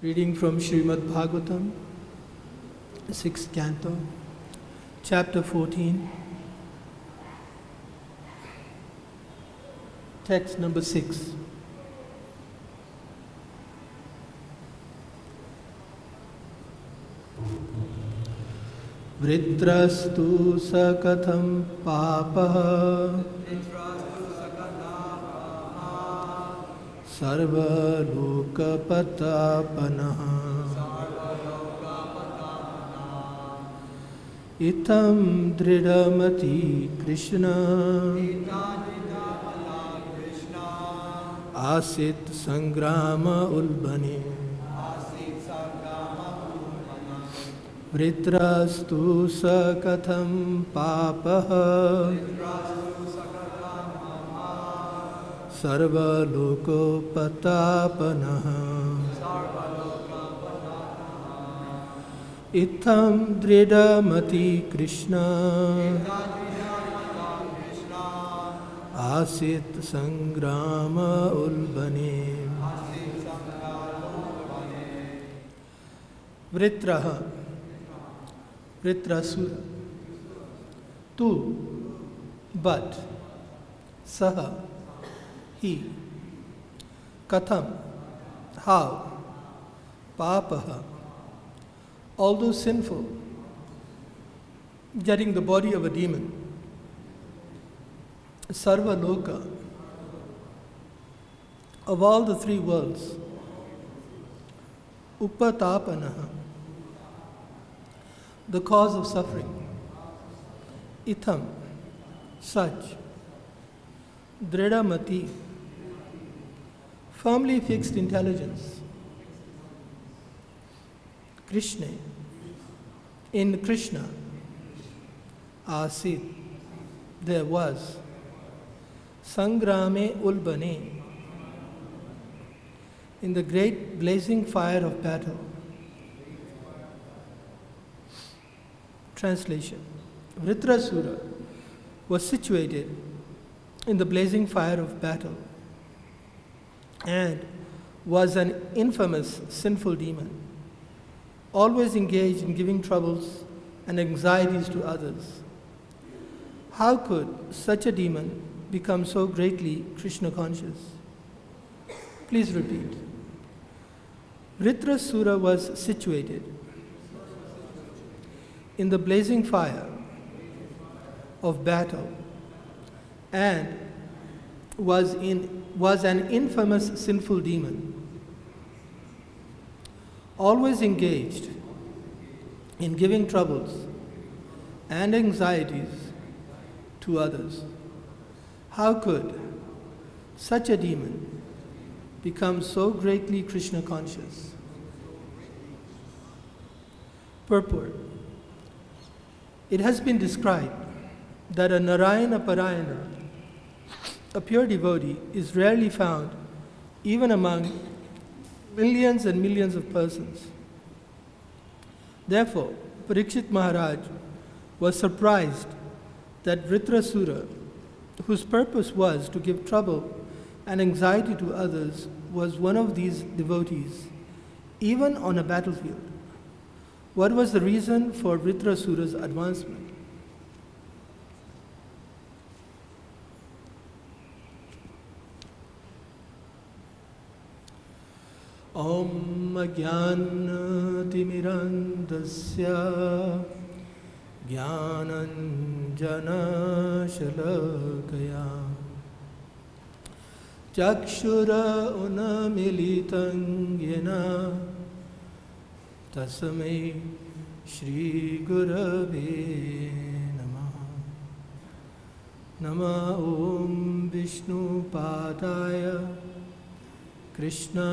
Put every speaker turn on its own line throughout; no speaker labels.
Reading from Srimad Bhagavatam, 6th Canto, Chapter 14, Text number 6. Vritrastu sakatham papaha sarva loka patapanaha itam dridamati Krishna asit sangrama ulbane vritrastu sakatham papaha sarva loko patapanaha itam dridamati Krishna asit sangrama ulbane vritraha vritrasura tu but saha he katham how papaha although sinful, getting the body of a demon, sarva loka, of all the three worlds, upatapanaha, the cause of suffering, itam, such, dridamati, firmly fixed intelligence, Krishna, in Krishna, asit, there was, sangrame ulbane, in the great blazing fire of battle. Translation: Vritrasura was situated in the blazing fire of battle and was an infamous sinful demon, always engaged in giving troubles and anxieties to others. How could such a demon become so greatly Krishna conscious? Please repeat. Vritrasura was situated in the blazing fire of battle and was an infamous sinful demon, always engaged in giving troubles and anxieties to others. How could such a demon become so greatly Krishna conscious? Purport: it has been described that a Narayana Parayana, a pure devotee, is rarely found even among millions and millions of persons. Therefore, Parikshit Maharaj was surprised that Vritrasura, whose purpose was to give trouble and anxiety to others, was one of these devotees, even on a battlefield. What was the reason for Vritrasura's advancement? Om Ajnana Timirandasya Jnananjana Shalakaya Chakshura Unamilitam Yena Tasmai Shri Gurave Namaha. Nama Om Vishnu Padaya Krishna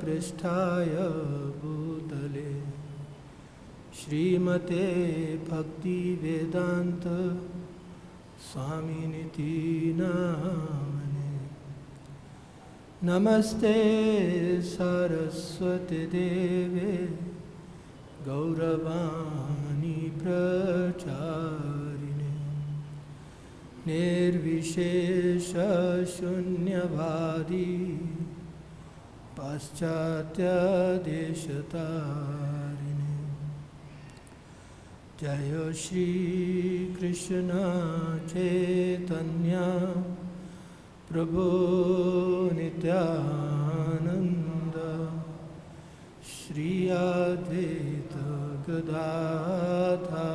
Pristhaya Bhutale Srimate Bhakti Vedanta Swaminiti Namane Namaste Saraswati Deve Gauravani Pracharine Nirvishesha Shunyavadi paschatya deshatarine. Jaya Shri Krishna Chaitanya Prabhu Nityananda Shri Advaita Gadadhara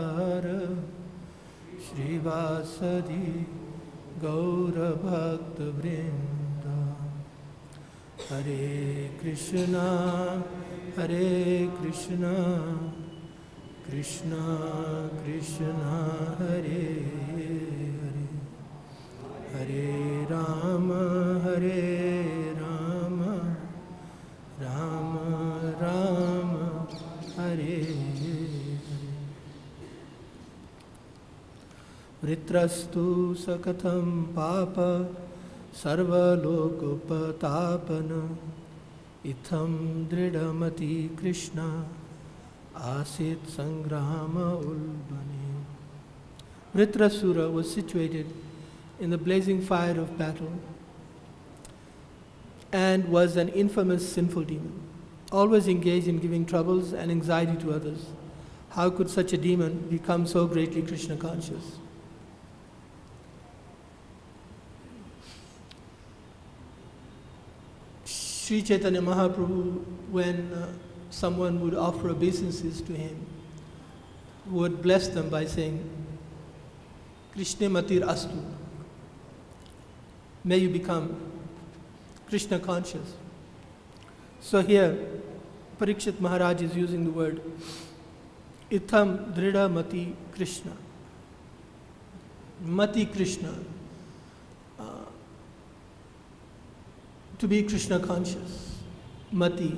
Shri Vasadi Gaura Bhakta Vrinda. Hare Krishna Krishna Krishna Hare Hare, Hare Rama Rama Rama Hare Hare. Vritrastu sakatam papa sarvalokupatapana itham dridamati Krishna Asit Sangrama Ulbani. Vritrasura was situated in the blazing fire of battle and was an infamous sinful demon, always engaged in giving troubles and anxiety to others. How could such a demon become so greatly Krishna conscious? Sri Chaitanya Mahaprabhu, when someone would offer obeisances to him, would bless them by saying, Krishna Matir Astu. May you become Krishna conscious. So here, Parikshit Maharaj is using the word Itham Drida Mati Krishna. Mati Krishna. To be Krishna conscious. Mati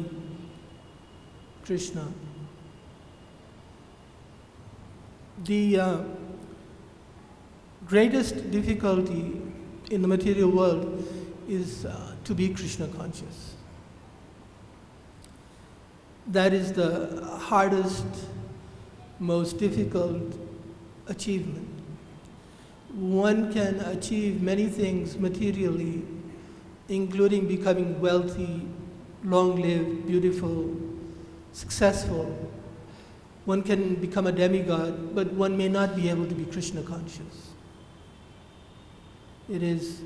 Krishna. The greatest difficulty in the material world is to be Krishna conscious. That is the hardest, most difficult achievement. One can achieve many things materially, including becoming wealthy, long-lived, beautiful, successful. One can become a demigod, but one may not be able to be Krishna conscious. It is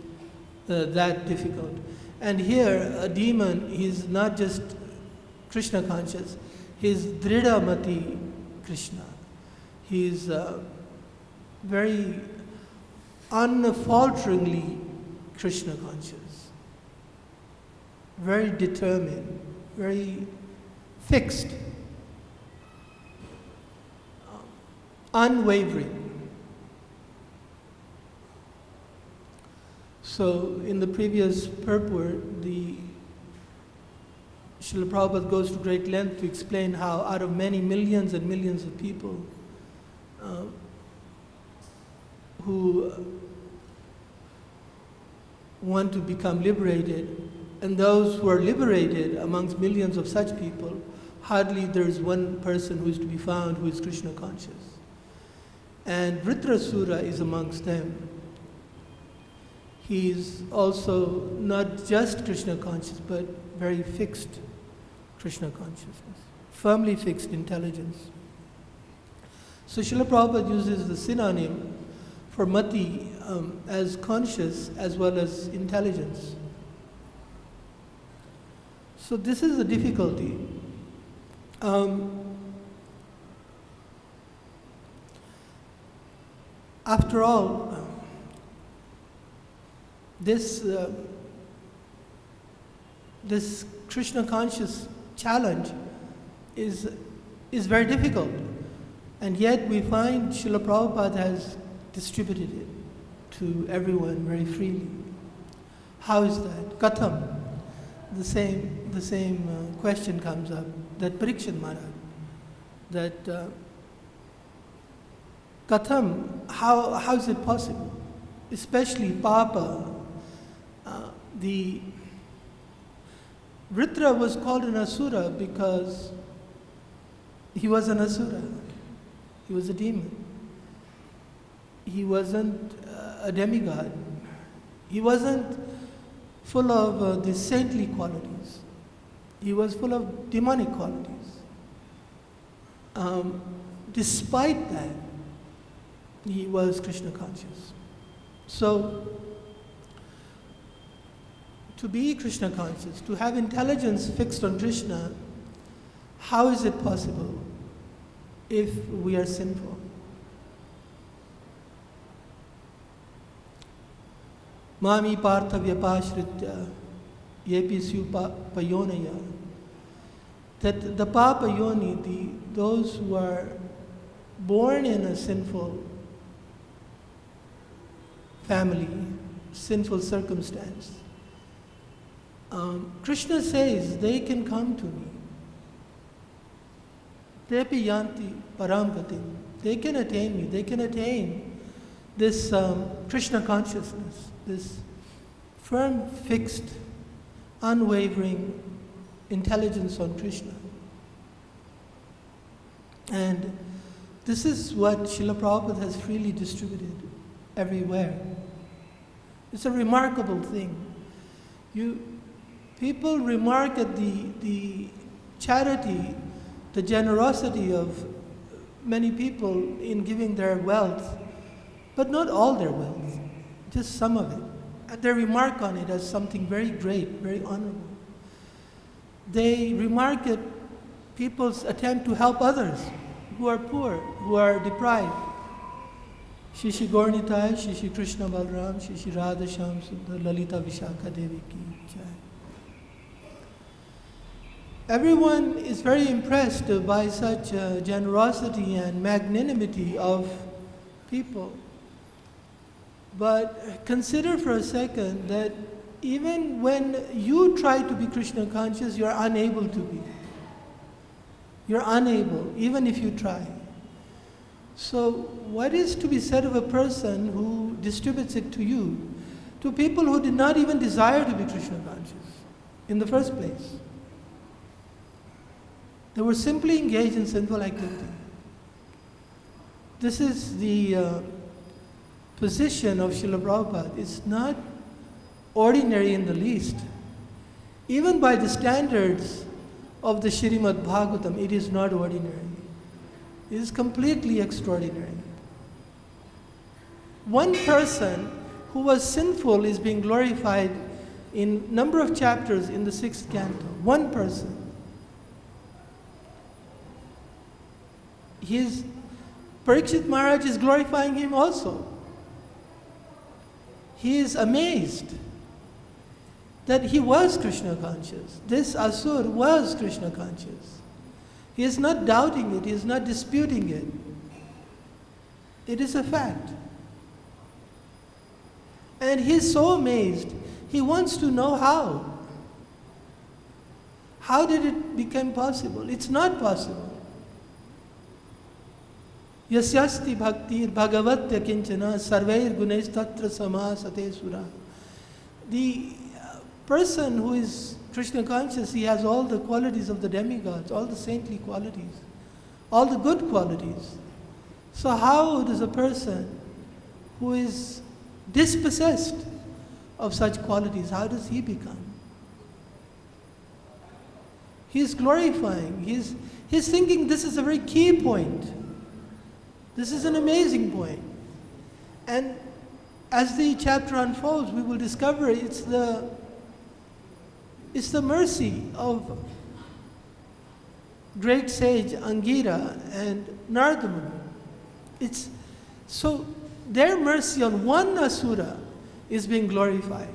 that difficult. And here, a demon, he's not just Krishna conscious, he's Drida Mati Krishna. He's very unfalteringly Krishna conscious, very determined, very fixed, unwavering. So in the previous purport, the Srila Prabhupada goes to great length to explain how out of many millions and millions of people who want to become liberated, and those who are liberated amongst millions of such people, hardly there is one person who is to be found who is Krishna conscious. And Vritrasura is amongst them. He is also not just Krishna conscious, but very fixed Krishna consciousness, firmly fixed intelligence. So Srila Prabhupada uses the synonym for mati as conscious as well as intelligence. So this is the difficulty. After all, this Krishna conscious challenge is very difficult, and yet we find Srila Prabhupada has distributed it to everyone very freely. How is that? Katham. The same question comes up that Parikshit Maharaj, that Katham, how is it possible? Especially Papa, the Vritra was called an Asura because he was an Asura. He was a demon. He wasn't a demigod. He wasn't full of the saintly qualities. He was full of demonic qualities. Despite that, he was Krishna conscious. So, to be Krishna conscious, to have intelligence fixed on Krishna, how is it possible if we are sinful? Mami partha vyapashritya yepi payonaya. That the papa yoni, those who are born in a sinful family, sinful circumstance, Krishna says they can come to me. Tepi yanti param gatim. They can attain me. They can attain this Krishna consciousness, this firm, fixed, unwavering intelligence on Krishna. And this is what Srila Prabhupada has freely distributed everywhere. It's a remarkable thing. People remark at the charity, the generosity of many people in giving their wealth, but not all their wealth, just some of it. And they remark on it as something very great, very honorable. They remark at people's attempt to help others who are poor, who are deprived. Shri Shri Gaurnitai, Shri Shri Krishna Balram, Shri Shri Radha Shyam Sundar, Lalita Vishakha Devi Ki Jai. Everyone is very impressed by such generosity and magnanimity of people. But consider for a second that even when you try to be Krishna conscious, you're unable to be. You're unable, even if you try. So what is to be said of a person who distributes it to you, to people who did not even desire to be Krishna conscious in the first place? They were simply engaged in sinful activity. This is the position of Srila Prabhupada. It's not ordinary in the least. Even by the standards of the Srimad Bhagavatam, it is not ordinary. It is completely extraordinary. One person who was sinful is being glorified in number of chapters in the 6th canto. One person. Parikshit Maharaj is glorifying him also. He is amazed that he was Krishna conscious. This Asur was Krishna conscious. He is not doubting it, he is not disputing it. It is a fact. And he is so amazed, he wants to know how. How did it become possible? It's not possible. Yasyasti bhaktir bhagavatya kinchana sarvair gunesh tatra samasate sura. The person who is Krishna conscious, he has all the qualities of the demigods, all the saintly qualities, all the good qualities. So how does a person who is dispossessed of such qualities, how does he become? He is glorifying, he's thinking this is a very key point. This is an amazing point. And as the chapter unfolds, we will discover it's the mercy of great sage Angira and Narada Muni. So their mercy on one Asura is being glorified.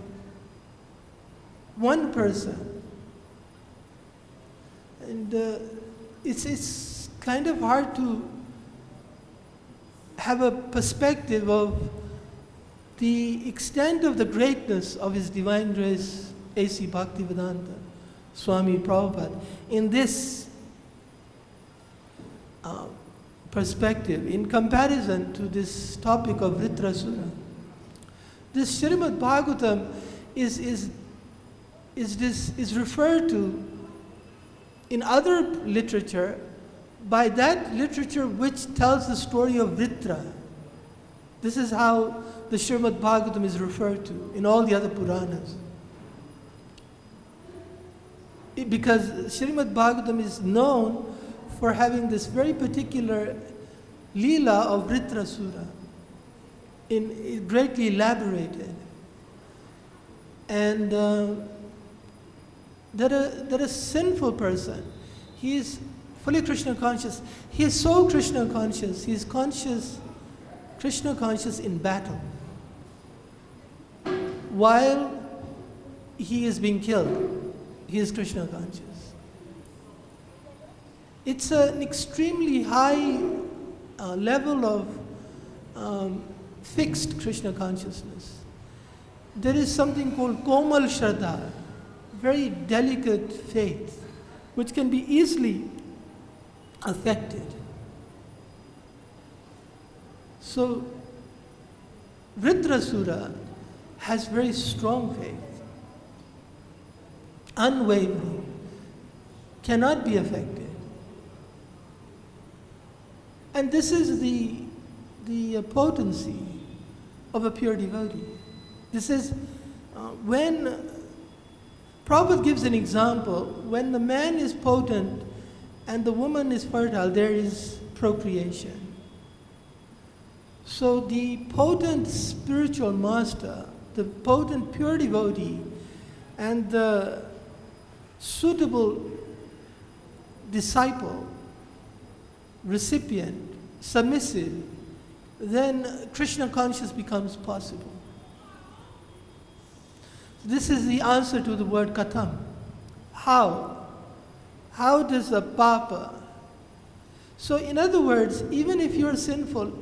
One person. And it's kind of hard to have a perspective of the extent of the greatness of His Divine Grace A.C. Bhaktivedanta Swami Prabhupada in this perspective, in comparison to this topic of Vritrasura. This Srimad Bhagavatam is referred to in other literature by that literature which tells the story of Vritra. This is how the Srimad Bhagavatam is referred to in all the other Puranas. because Srimad Bhagavatam is known for having this very particular Leela of Vritrasura, greatly elaborated. And that a sinful person, he is fully Krishna conscious. He is so Krishna conscious, he is Krishna conscious in battle. While he is being killed, he is Krishna conscious. It's an extremely high level of fixed Krishna consciousness. There is something called Komal Shraddha, very delicate faith, which can be easily affected. So, Vritrasura has very strong faith, unwavering, cannot be affected. And this is the potency of a pure devotee. This is when Prabhupada gives an example, when the man is potent and the woman is fertile, there is procreation. So the potent spiritual master, the potent pure devotee, and the suitable disciple, recipient, submissive, then Krishna conscious becomes possible. This is the answer to the word katham. How? How does a papa? So in other words, even if you're sinful,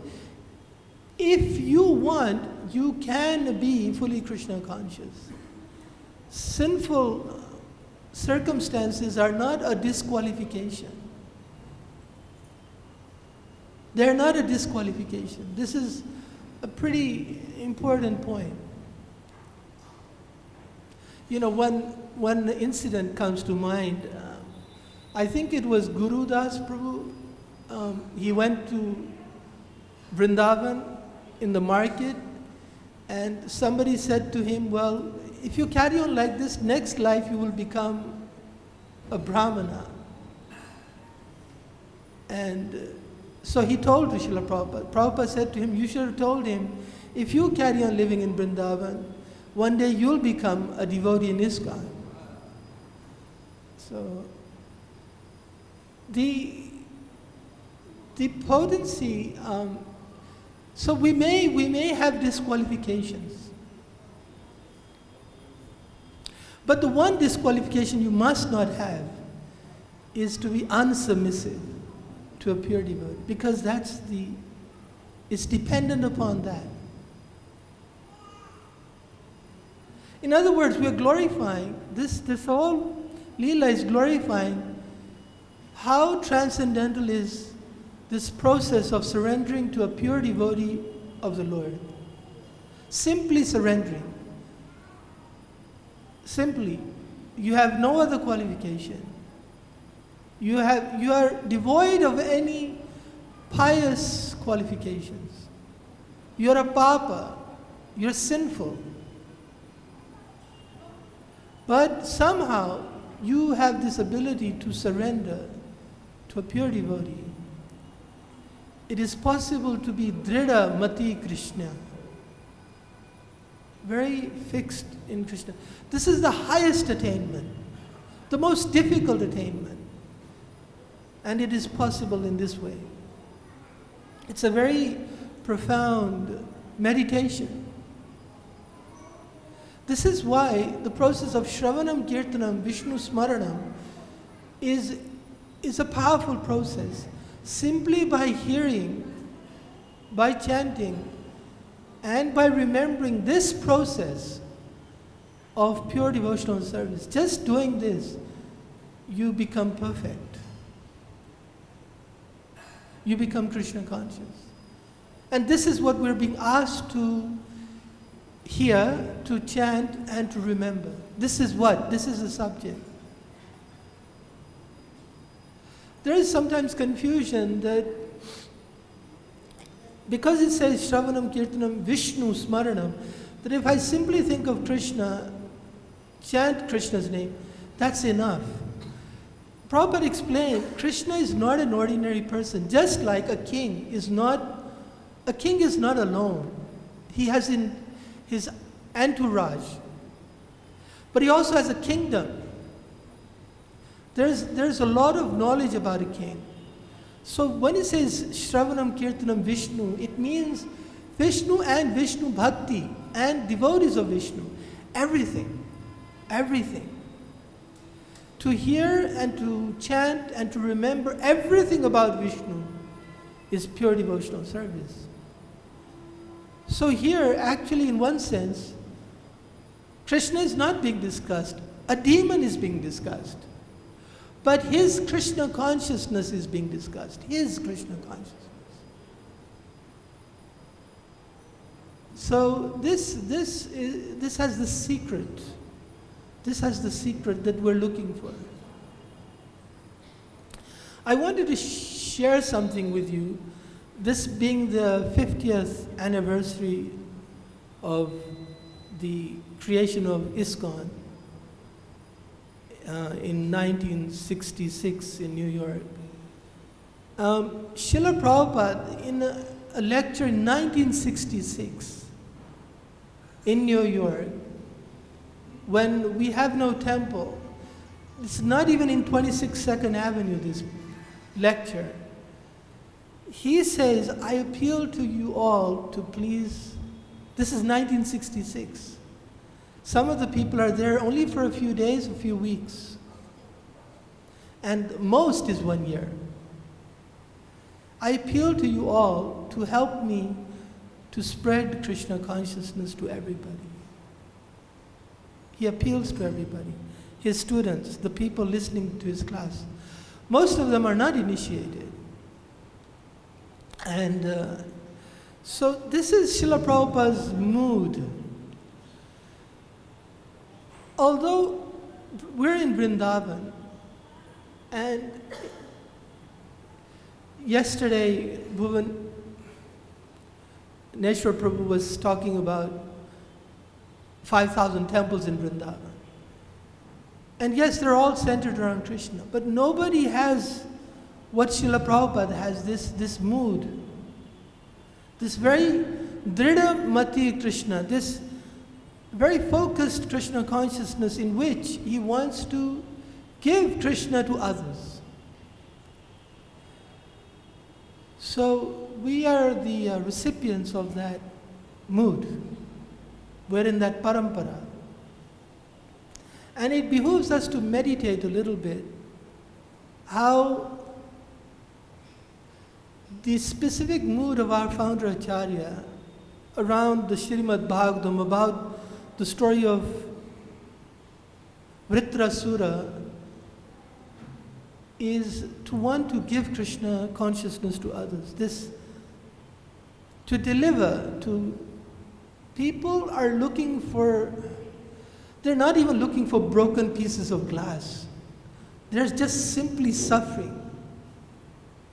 if you want, you can be fully Krishna conscious. Sinful circumstances are not a disqualification. They're not a disqualification. This is a pretty important point. You know, one incident comes to mind. I think it was Guru Das Prabhu. He went to Vrindavan in the market, and somebody said to him, well, if you carry on like this, next life you will become a Brahmana. And so he told to Srila Prabhupada. Prabhupada said to him, you should have told him, if you carry on living in Vrindavan, one day you'll become a devotee in ISKCON. So the potency, so we may have disqualifications. But the one disqualification you must not have is to be unsubmissive to a pure devotee, because it's dependent upon that. In other words, we are glorifying, this whole Leela is glorifying how transcendental is this process of surrendering to a pure devotee of the Lord. Simply surrendering. Simply. You have no other qualification. You are devoid of any pious qualifications. You are a papa. You're sinful. But somehow you have this ability to surrender to a pure devotee. It is possible to be Drida Mati Krishna, very fixed in Krishna. This is the highest attainment, the most difficult attainment. And it is possible in this way. It's a very profound meditation. This is why the process of Shravanam, Kirtanam, Vishnu Smaranam is a powerful process. Simply by hearing, by chanting, and by remembering this process of pure devotional service, just doing this, you become perfect. You become Krishna conscious. And this is what we're being asked to hear, to chant, and to remember. This is what? This is the subject. There is sometimes confusion that because it says Shravanam, Kirtanam, Vishnu Smaranam, that if I simply think of Krishna, chant Krishna's name, that's enough. Prabhupada explained, Krishna is not an ordinary person, just like a king is not alone. He has in his entourage, but he also has a kingdom. There's a lot of knowledge about a king. So when it says Shravanam Kirtanam Vishnu, it means Vishnu and Vishnu Bhakti and devotees of Vishnu. Everything. To hear and to chant and to remember everything about Vishnu is pure devotional service. So here, actually, in one sense, Krishna is not being discussed. A demon is being discussed. But his Krishna consciousness is being discussed. His Krishna consciousness. So this has the secret. This has the secret that we're looking for. I wanted to share something with you. This being the 50th anniversary of the creation of ISKCON in 1966 in New York. Srila Prabhupada, in a lecture in 1966 in New York, when we have no temple, it's not even in 26 Second Avenue, this lecture. He says, I appeal to you all to please, this is 1966. Some of the people are there only for a few days, a few weeks. And most is 1 year. I appeal to you all to help me to spread Krishna consciousness to everybody. He appeals to everybody. His students, the people listening to his class. Most of them are not initiated. And so this is Srila Prabhupada's mood. Although we're in Vrindavan, and yesterday Bhuvaneshwar Prabhu was talking about 5,000 temples in Vrindavan. And yes, they're all centered around Krishna, but nobody has what Srila Prabhupada has, this mood, this very Drida Mati Krishna, this very focused Krishna consciousness in which he wants to give Krishna to others. So we are the recipients of that mood. We're in that parampara. And it behooves us to meditate a little bit how the specific mood of our founder Acharya around the Srimad Bhagavatam, about the story of Vritrasura, is to want to give Krishna consciousness to others. This, to deliver to people are looking for, they're not even looking for broken pieces of glass. They're just simply suffering.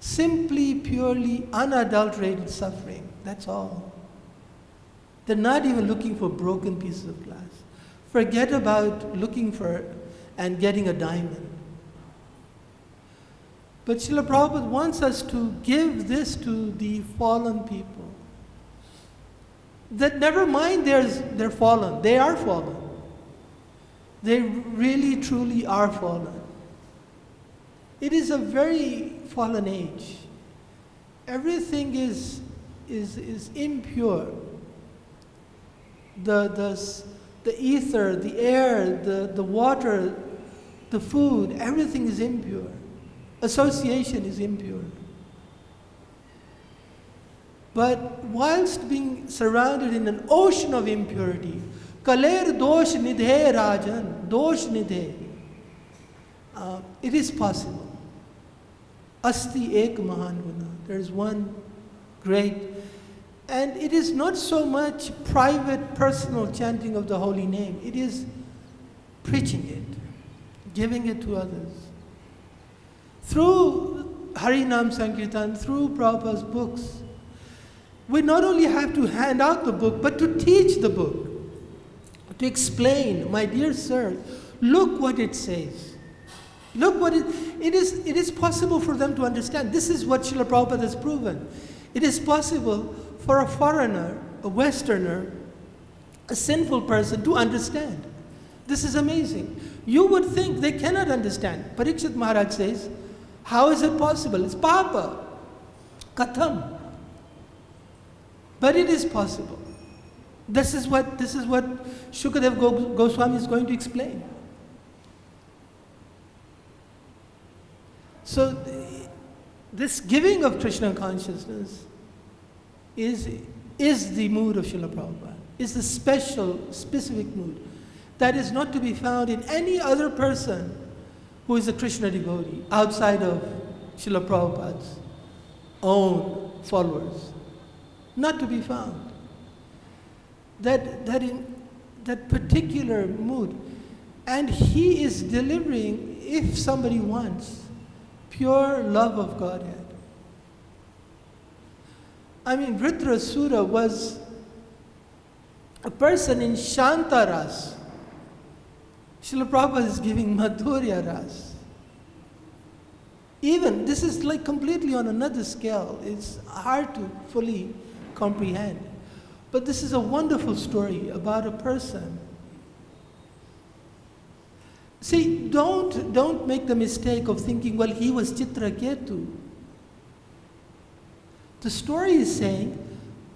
Simply, purely, unadulterated suffering. That's all. They're not even looking for broken pieces of glass. Forget about looking for and getting a diamond. But Srila Prabhupada wants us to give this to the fallen people. That never mind they're fallen. They are fallen. They really, truly are fallen. It is a very fallen age. Everything is impure. The ether, the air, the water, the food, everything is impure. Association is impure. But whilst being surrounded in an ocean of impurity, Kaler dosh nidhe rajan, dosh nidhe, it is possible. Asti ek mahan guna. There is one great, and it is not so much private, personal chanting of the holy name. It is preaching it, giving it to others. Through Harinam Sankirtan, through Prabhupada's books, we not only have to hand out the book, but to teach the book, to explain, my dear sir, look what it says. Look what it is possible for them to understand. This is what Srila Prabhupada has proven. It is possible for a foreigner, a Westerner, a sinful person to understand. This is amazing. You would think they cannot understand. Parikshit Maharaj says, how is it possible? It's Papa. Katham. But it is possible. This is what Shukadev Goswami is going to explain. So this giving of Krishna consciousness is the mood of Srila Prabhupada. Is the specific mood that is not to be found in any other person who is a Krishna devotee outside of Srila Prabhupada's own followers. Not to be found. That particular mood. And he is delivering, if somebody wants, pure love of Godhead. I mean, Vritrasura was a person in Shantaras. Srila Prabhupada is giving Madhurya Ras. Even, this is like completely on another scale. It's hard to fully comprehend. But this is a wonderful story about a person. See, don't make the mistake of thinking, well, he was Chitraketu. The story is saying,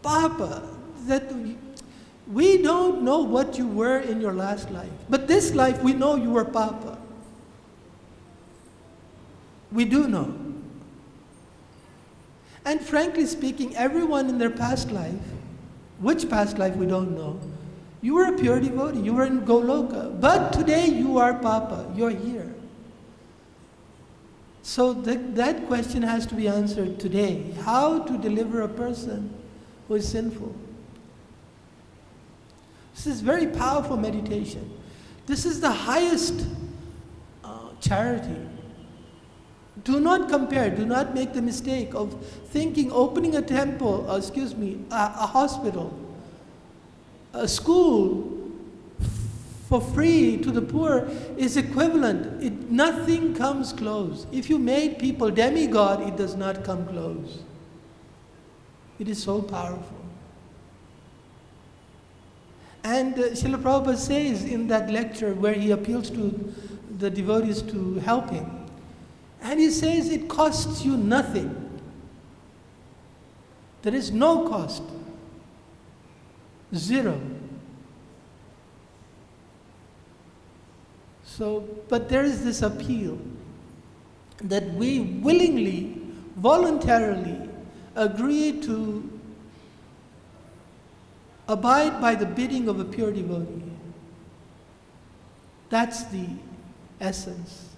Papa, that we don't know what you were in your last life. But this life, we know you were Papa. We do know. And frankly speaking, everyone in their past life, which past life we don't know, you were a pure devotee, you were in Goloka. But today you are Papa, you're here. So that question has to be answered today. How to deliver a person who is sinful? This is very powerful meditation. This is the highest charity. Do not compare, do not make the mistake of thinking opening a temple, a hospital, a school for free to the poor is equivalent. Nothing comes close. If you made people demigod, it does not come close. It is so powerful. And Srila Prabhupada says in that lecture where he appeals to the devotees to help him, and he says it costs you nothing. There is no cost. Zero. So, but there is this appeal that we willingly, voluntarily agree to abide by the bidding of a pure devotee. That's the essence.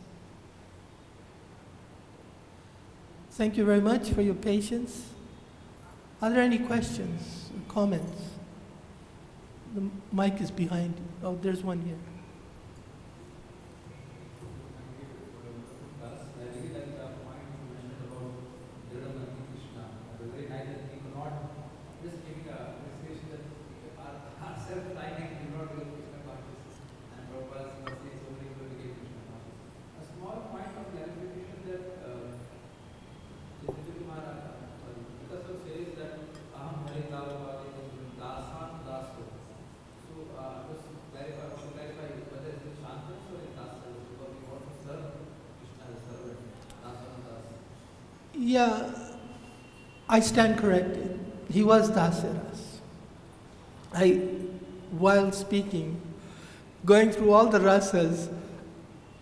Thank you very much for your patience. Are there any questions or comments? The mic is behind you. Oh, there's one here. Yeah, I stand corrected. He was Dasiras. While speaking, going through all the rasas,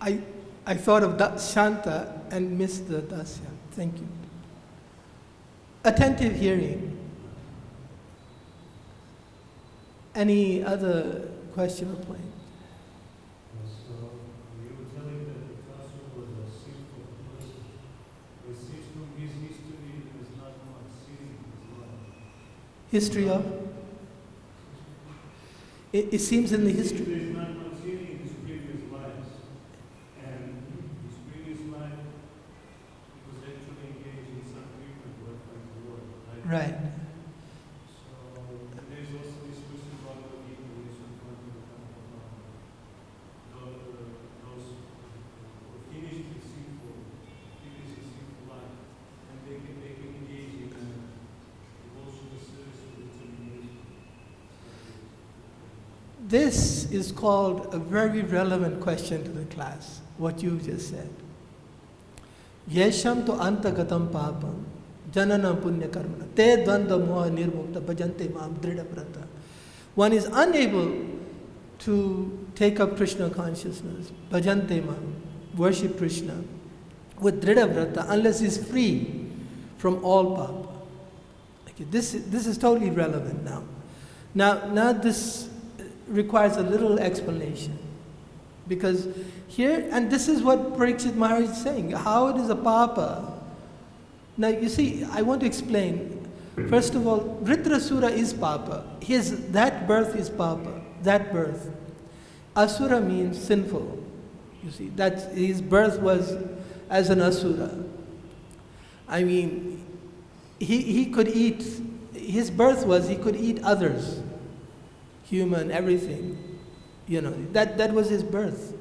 I thought of Shanta and missed the Dasya. Thank you. Attentive hearing. Any other question or point? History of? It seems in the history.
There is not much seeing in his previous lives. And his previous life was actually engaged in some treatment work like the Lord.
Right.
So there's also this question about Bhagavad-Gita, which is going to become those who finished
This is called a very relevant question to the class, what you just said. Yesham to antagatam papam, jananam punya karmana, te dvanda moha nirmukta bhajante mam drida prata. One is unable to take up Krishna consciousness, bhajante mam, worship Krishna, with drida vrata, unless he's free from all papa. Okay, this is totally relevant now. Now this requires a little explanation. Because here, and this is what Parikshit Maharaj is saying, how it is a papa. Now you see, I want to explain. First of all, Vritrasura is papa. That birth is papa, that birth. Asura means sinful. You see, that his birth was as an asura. I mean, he could eat, his birth was he could eat others, human, everything. You know, that was his birth.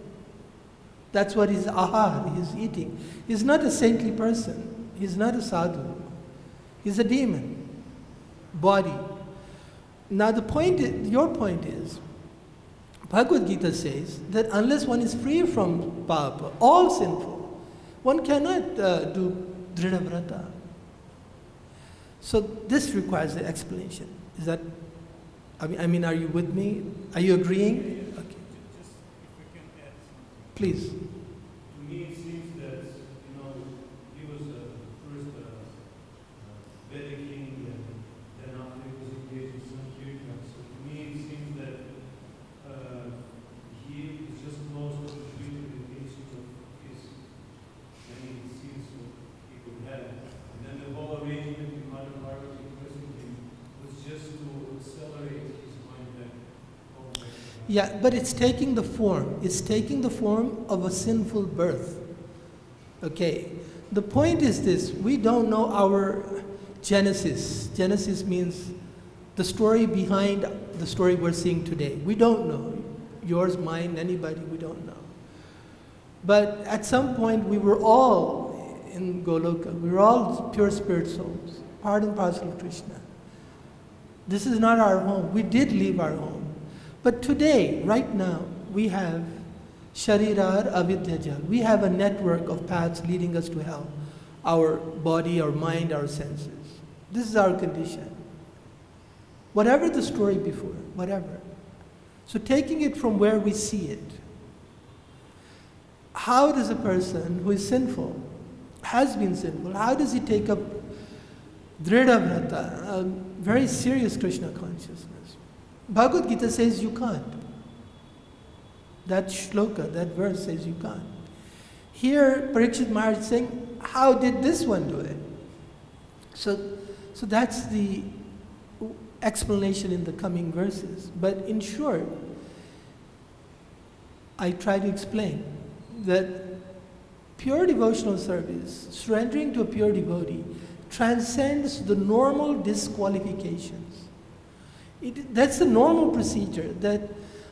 That's what his ahar, he's eating. He's not a saintly person. He's not a sadhu. He's a demon. Body. Now your point is, Bhagavad-Gita says that unless one is free from papa, all sinful, one cannot do drida vrata. So this requires an explanation. Is that, I mean, are you with me? Are you agreeing? Okay.
Just if we can add something.
Please.
To me, it seems that, he was the first Vedic king, and then after he was engaged in some kirtan. So to me, it seems that he is just close to the limitations of his many sins that he could have. And then the whole arrangement in Mother Parvati requesting him was just to accelerate his mind back.
Yeah, but it's taking the form. It's taking the form of a sinful birth. Okay. The point is this: we don't know our genesis. Genesis means the story behind the story we're seeing today. We don't know. Yours, mine, anybody, we don't know. But at some point, we were all in Goloka. We were all pure spirit souls, part and parcel of Krishna. This is not our home. We did leave our home. But today, right now, we have Sharirar Avidyajal. We have a network of paths leading us to hell. Our body, our mind, our senses. This is our condition. Whatever the story before, whatever. So taking it from where we see it, how does a person who is sinful, has been sinful, how does he take up Drida Vrata, a very serious Krishna consciousness? Bhagavad-Gita says you can't. That shloka, that verse says you can't. Here, Parikshit Maharaj is saying, how did this one do it? So that's the explanation in the coming verses. But in short, I try to explain that pure devotional service, surrendering to a pure devotee, transcends the normal disqualifications. That's the normal procedure, that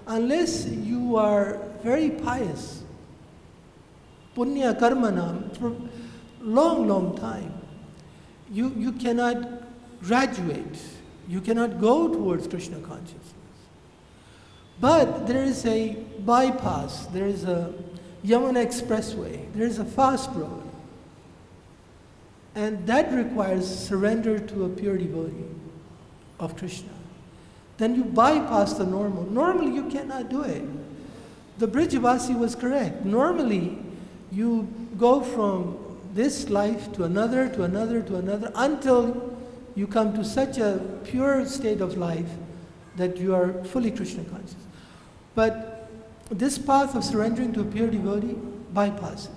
unless you are very pious, punya karmanam, for long time, you cannot graduate, you cannot go towards Krishna consciousness. But there is a bypass, there is a Yamuna expressway, there is a fast road. And that requires surrender to a pure devotee of Krishna. Then you bypass the normal. Normally you cannot do it. The Brijavasi was correct. Normally you go from this life to another, until you come to such a pure state of life that you are fully Krishna conscious. But this path of surrendering to a pure devotee bypasses.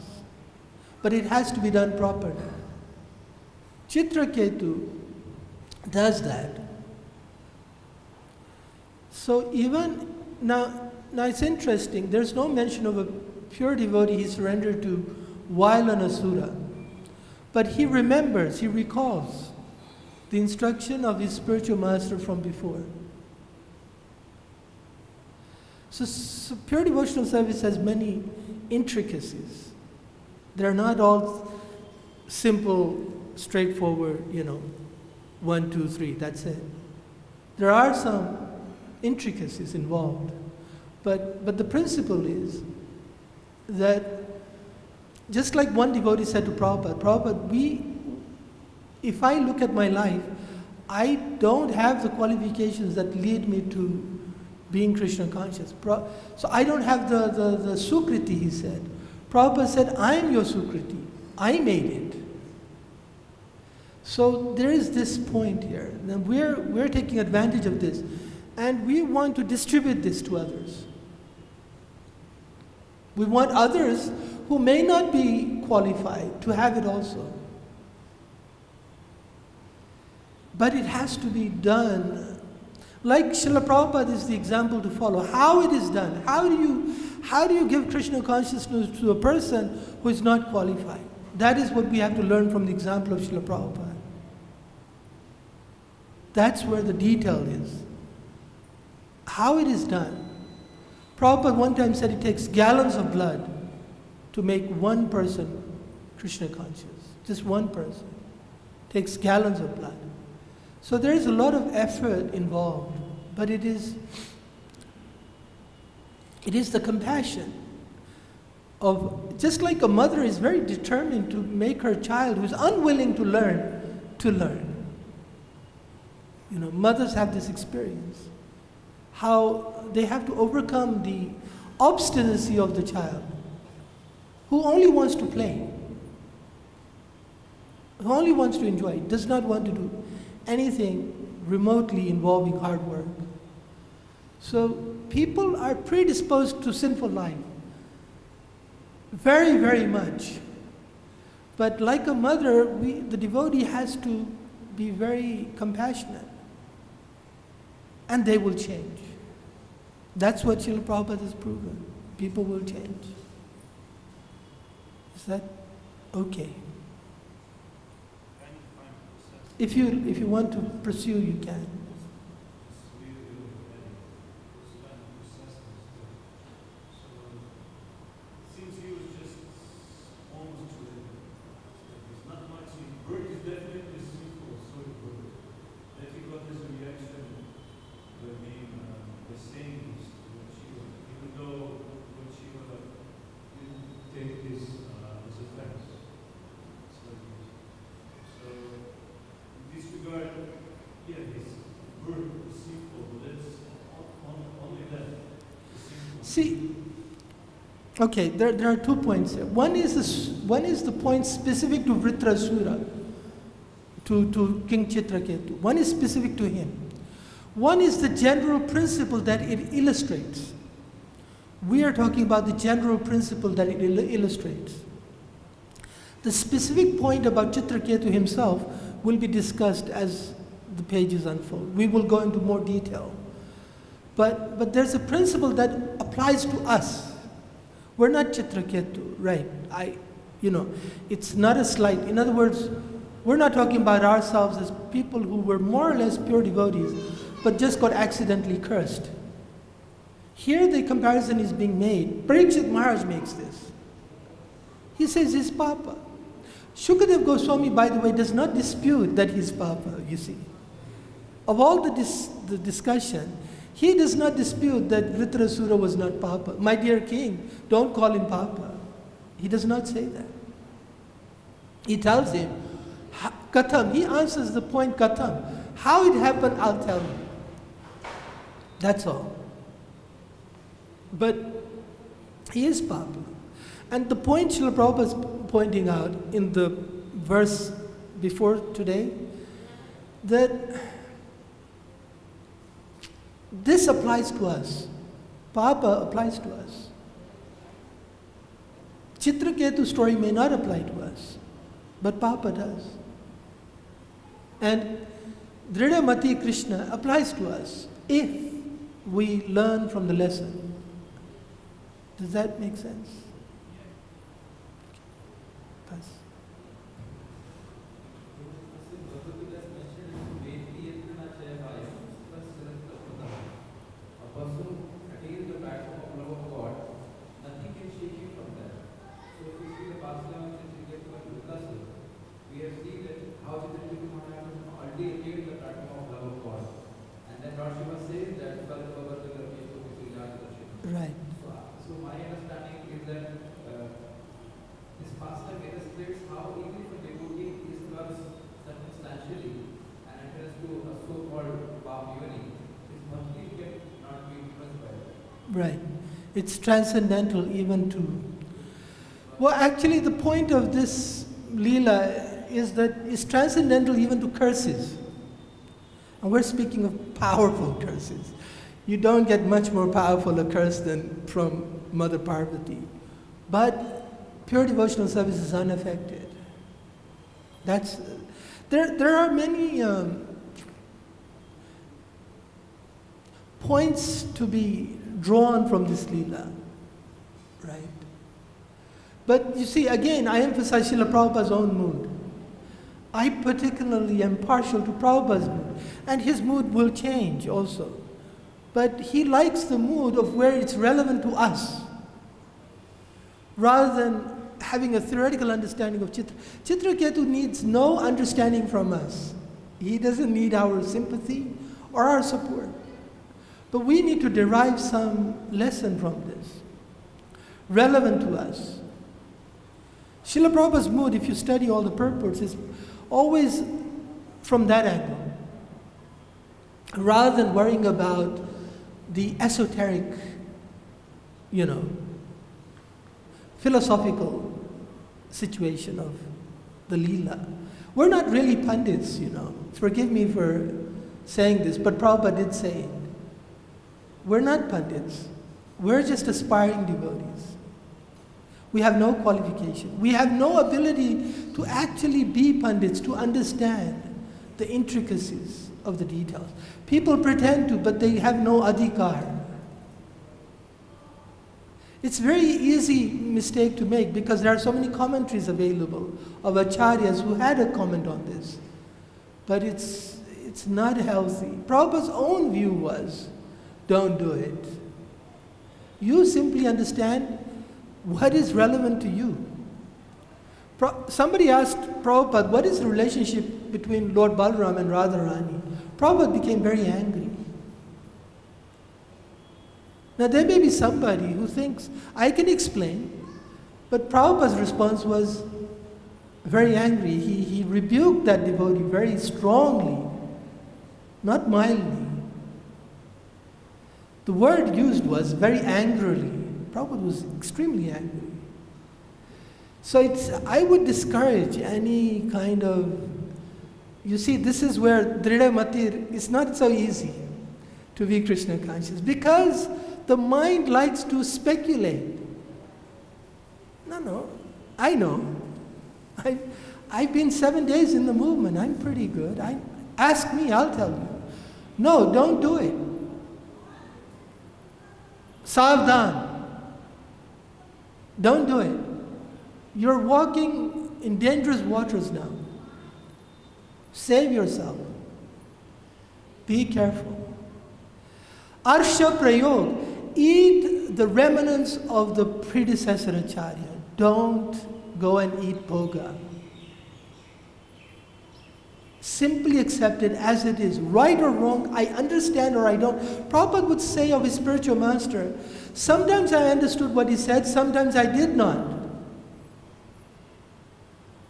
But it has to be done properly. Chitraketu does that. So even now it's interesting, there's no mention of a pure devotee he surrendered to while an asura. But he remembers, he recalls the instruction of his spiritual master from before. So pure devotional service has many intricacies. They're not all simple, straightforward, 1, 2, 3, that's it. There are some intricacies involved. But the principle is that, just like one devotee said to Prabhupada, if I look at my life, I don't have the qualifications that lead me to being Krishna conscious. So I don't have the Sukriti, he said. Prabhupada said, I am your Sukriti. I made it. So there is this point here. Now we're taking advantage of this, and we want to distribute this to others. We want others who may not be qualified to have it also. But it has to be done. Like Srila Prabhupada is the example to follow. How it is done. How do you give Krishna consciousness to a person who is not qualified? That is what we have to learn from the example of Srila Prabhupada. That's where the detail is. How it is done. Prabhupada one time said it takes gallons of blood to make one person Krishna conscious. Just one person. Takes gallons of blood. So there is a lot of effort involved, but it is the compassion of, just like a mother is very determined to make her child who's unwilling to learn. You know, mothers have this experience. How they have to overcome the obstinacy of the child who only wants to play, who only wants to enjoy, does not want to do anything remotely involving hard work. So people are predisposed to sinful life very, very much. But like a mother, the devotee has to be very compassionate. And they will change. That's what Srila Prabhupada has proven. People will change. Is that okay? If you want to pursue, you can. See, okay, there are 2 points here. One is the point specific to Vritrasura, to King Chitraketu. One is specific to him. One is the general principle that it illustrates. We are talking about the general principle that it illustrates. The specific point about Chitraketu himself will be discussed as the pages unfold. We will go into more detail. But there's a principle that applies to us. We're not Chitraketu, right? It's not a slight. In other words, we're not talking about ourselves as people who were more or less pure devotees, but just got accidentally cursed. Here the comparison is being made. Parikshit Maharaj makes this. He says he's Papa. Shukadev Goswami, by the way, does not dispute that he's Papa, you see. Of all the discussion, he does not dispute that Vritrasura was not Papa. My dear king, don't call him Papa. He does not say that. He tells him, Katham, he answers the point Katham. How it happened, I'll tell you. That's all. But he is Papa. And the point Srila Prabhupada is pointing out in the verse before today, that this applies to us. Papa applies to us. Chitraketu's story may not apply to us, but Papa does. And Dridhamati Krishna applies to us if we learn from the lesson. Does that make sense? Pass. Right.
So my understanding is that this pastime illustrates how even if a devotee is cursed circumstantially and enters to a so-called bhakti-yoga, his bhakti cannot be influenced by that.
Right. It's transcendental even to... Well, actually, the point of this Leela is that it's transcendental even to curses. And we're speaking of powerful curses. You don't get much more powerful a curse than from Mother Parvati. But pure devotional service is unaffected. That's... There are many points to be drawn from this Leela, right? But you see, again, I emphasize Srila Prabhupada's own mood. I particularly am partial to Prabhupada's mood, and his mood will change also. But he likes the mood of where it's relevant to us, rather than having a theoretical understanding of Chitra. Chitraketu needs no understanding from us. He doesn't need our sympathy or our support. But we need to derive some lesson from this, relevant to us. Srila Prabhupada's mood, if you study all the purports, is always from that angle, rather than worrying about the esoteric, philosophical situation of the Leela. We're not really Pandits, Forgive me for saying this, but Prabhupada did say it. We're not Pandits. We're just aspiring devotees. We have no qualification. We have no ability to actually be Pandits, to understand the intricacies of the details. People pretend to, but they have no adhikar. It's very easy mistake to make because there are so many commentaries available of acharyas who had a comment on this. But it's not healthy. Prabhupada's own view was, don't do it. You simply understand what is relevant to you. Somebody asked Prabhupada, what is the relationship between Lord Balaram and Radharani? Prabhupada became very angry. Now there may be somebody who thinks, I can explain, but Prabhupada's response was very angry. He rebuked that devotee very strongly, not mildly. The word used was very angrily. Prabhupada was extremely angry. So I would discourage any kind of, you see, this is where Drida Matir, it's not so easy to be Krishna conscious because the mind likes to speculate. No, I know. I've been 7 days in the movement. I'm pretty good. Ask me, I'll tell you. No, don't do it. Savdhan. Don't do it. You're walking in dangerous waters now. Save yourself. Be careful. Arsha Prayog. Eat the remnants of the predecessor acharya. Don't go and eat bhoga. Simply accept it as it is. Right or wrong, I understand or I don't. Prabhupada would say of his spiritual master, sometimes I understood what he said, sometimes I did not.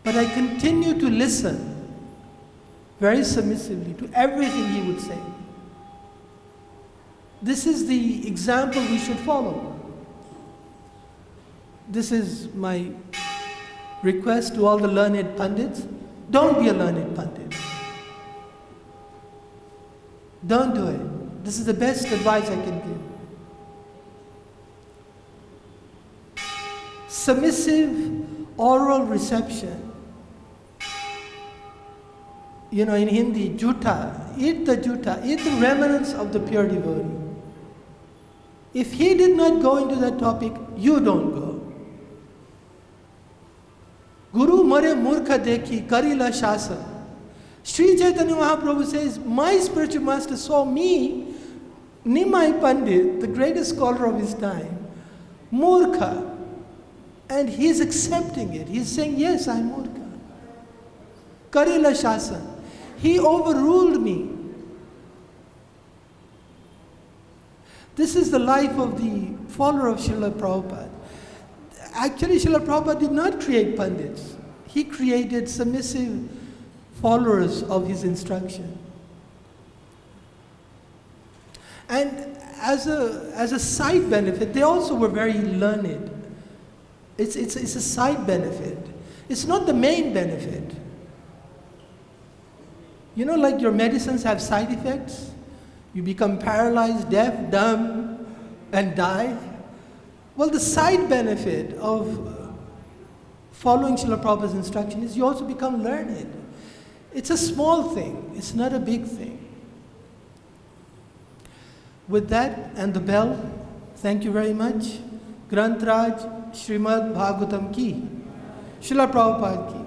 But I continue to listen very submissively to everything he would say. This is the example we should follow. This is my request to all the learned Pandits. Don't be a learned Pandit. Don't do it. This is the best advice I can give. Submissive oral reception. In Hindi, juta. Eat the juta. Eat the remnants of the pure devotee. If he did not go into that topic, you don't go. Guru mare murkha dekhi karila shasa. Sri Chaitanya Mahaprabhu says, my spiritual master saw me, Nimai Pandit, the greatest scholar of his time, murkha. And he's accepting it. He's saying, yes, I'm murkha. Karila shasa. He overruled me. This is the life of the follower of Srila Prabhupada. Actually, Srila Prabhupada did not create Pandits. He created submissive followers of his instruction. And as a side benefit, they also were very learned. It's a side benefit. It's not the main benefit. You know, like your medicines have side effects. You become paralyzed, deaf, dumb, and die. Well, the side benefit of following Srila Prabhupada's instruction is you also become learned. It's a small thing. It's not a big thing. With that and the bell, thank you very much. Granth Raj Srimad Bhagavatam ki. Srila Prabhupada ki.